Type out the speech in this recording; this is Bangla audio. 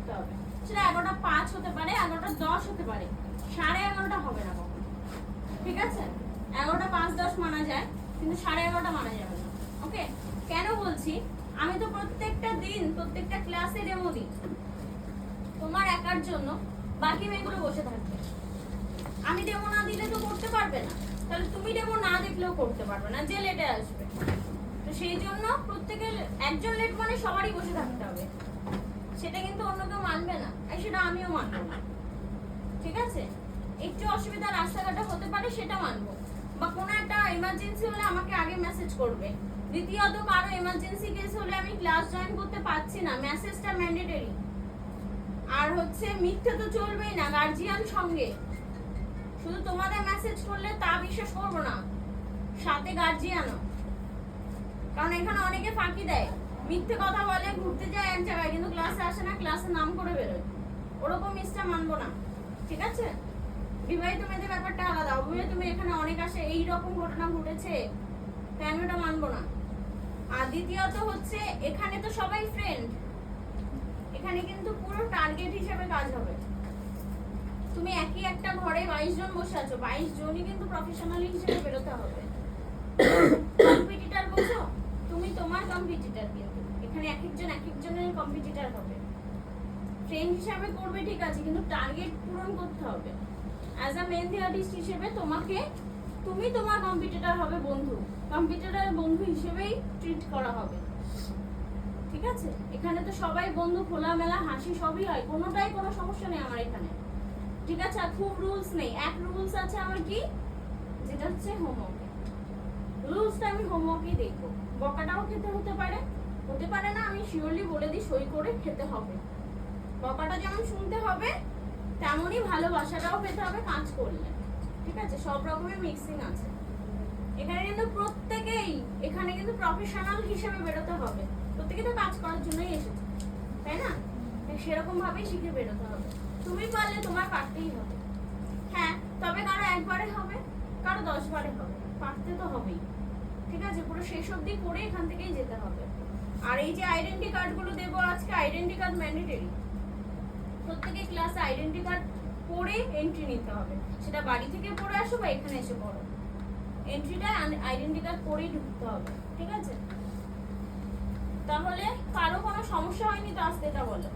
থাকতে হবে। সেটা 11:05 হতে পারে, 11:10 হতে পারে, 11:30 হবে না কখনো। ঠিক আছে, 11:05-10 মানা যায়, কিন্তু 11:30 মানা যাবে না। ওকে, কেন বলছি, আমি তো প্রত্যেকটা দিন প্রত্যেকটা ক্লাসে ডেমো দিই তোমার একার জন্য, বাকি মেয়েগুলো বসে থাকবে। আমি ডেমো না দিলে তো করতে পারবে না, তাহলে তুমি ডেমো না দেখলেও করতে পারবে না, যে লেটে আসবে। তো সেই জন্য প্রত্যেকের একজন লেট মানে সবারই বসে থাকতে হবে, সেটা কিন্তু অন্য কেউ মানবে না, আর সেটা আমিও মানবো না। ঠিক আছে, একটু অসুবিধা রাস্তাঘাটে হতে পারে সেটা মানবো, বা কোনো একটা এমার্জেন্সি হলে আমাকে আগে মেসেজ করবে। দ্বিতীয়ত কারো এমার্জেন্সি কেস হলে আমি ক্লাস জয়েন করতে পারছি না, মেসেজটা ম্যান্ডেটরি। আর হচ্ছে মিথ্যে তো চলবেই না, গার্জিয়ান সঙ্গে। শুধু তোমাদের মেসেজ করলে তা বিশ্বাস করবো না, সাথে গার্জিয়ানও। কারণ এখানে অনেকে ফাঁকি দেয়, মিথ্যে কথা বলে, ঘুরতে যায় এক জায়গায়, কিন্তু ক্লাসে আসে না, ক্লাসে নাম করে বেরোয়। ওরকম মিসটা মানবো না। ঠিক আছে, বিবাহিত মেয়েদের ব্যাপারটা আলাদা। অবিবাহিত মেয়ে এখানে অনেক আসে, এইরকম ঘটনা ঘটেছে, তাই আমি ওটা মানবো না। আর দ্বিতীয়ত হচ্ছে এখানে তো সবাই ফ্রেন্ড, এখানে কিন্তু পুরো টার্গেট হিসেবে কাজ হবে। তুমি একই একটা ঘরে 22 জন বসে আছো, 22 জনই কিন্তু প্রফেশনালি হিসেবে বেরোতে হবে। কম্পিটিটর বলছো, তুমি তোমার কম্পিটিটর, কিন্তু এখানে এক একজনের কম্পিটিটর হবে। ফ্রেন্ড হিসেবে করবে ঠিক আছে, কিন্তু টার্গেট পূরণ করতে হবে। অ্যাজ আ মেহেন্দি আর্টিস্ট হিসেবে তোমাকে, তুমি তোমার কম্পিটিটর হবে বন্ধু, কম্পিটিটর বন্ধু হিসেবেই ট্রিট করা হবে। ঠিক আছে, এখানে তো সবাই বন্ধু, খোলামেলা হাসি সবই হয়, কোনোটাই কোনো সমস্যা নেই আমার এখানে। ঠিক আছে, আর খুব রুলস নেই, এক রুলস আছে আমার, কি, যেটা হচ্ছে হোমওয়ার্ক। রুলসটা আমি হোমওয়ার্কই দেখবো। বকাটাও খেতে হতে পারে না, আমি শিওরলি বলে দিই, সই করে খেতে হবে। বকাটা যেমন শুনতে হবে, তেমনই ভালোবাসাটাও পেতে হবে কাজ করলে। ঠিক আছে, সব রকমের মিক্সিং আছে এখানে, কিন্তু প্রত্যেকেই এখানে কিন্তু প্রফেশনাল হিসেবে বেরোতে হবে। প্রত্যেকে তো কাজ করার জন্যই এসেছে, তাই না? সেরকম ভাবেই শিখে বেরোতে হবে। তুমি পারলে তোমার পারতেই হবে। হ্যাঁ, তবে কারো একবারে হবে, কারো 10 বারে হবে, পারতে তো হবেই। ঠিক আছে, পুরো শেষ অবধি করে এখান থেকেই যেতে হবে। আর এই যে আইডেন্টি কার্ডগুলো দেবো আজকে, আইডেন্টি কার্ড ম্যান্ডেটরি। প্রত্যেকে ক্লাসে আইডেন্টি কার্ড পড়ে এন্ট্রি নিতে হবে, সেটা বাড়ি থেকে পড়ে আসো বা এখানে এসে পড়ো। এন্ট্রিটা আইডেন্টি কার্ড পরেই ঢুকতে হবে। ঠিক আছে, তাহলে কারো কোনো সমস্যা হয়নি তো? আজকে এটা বলো।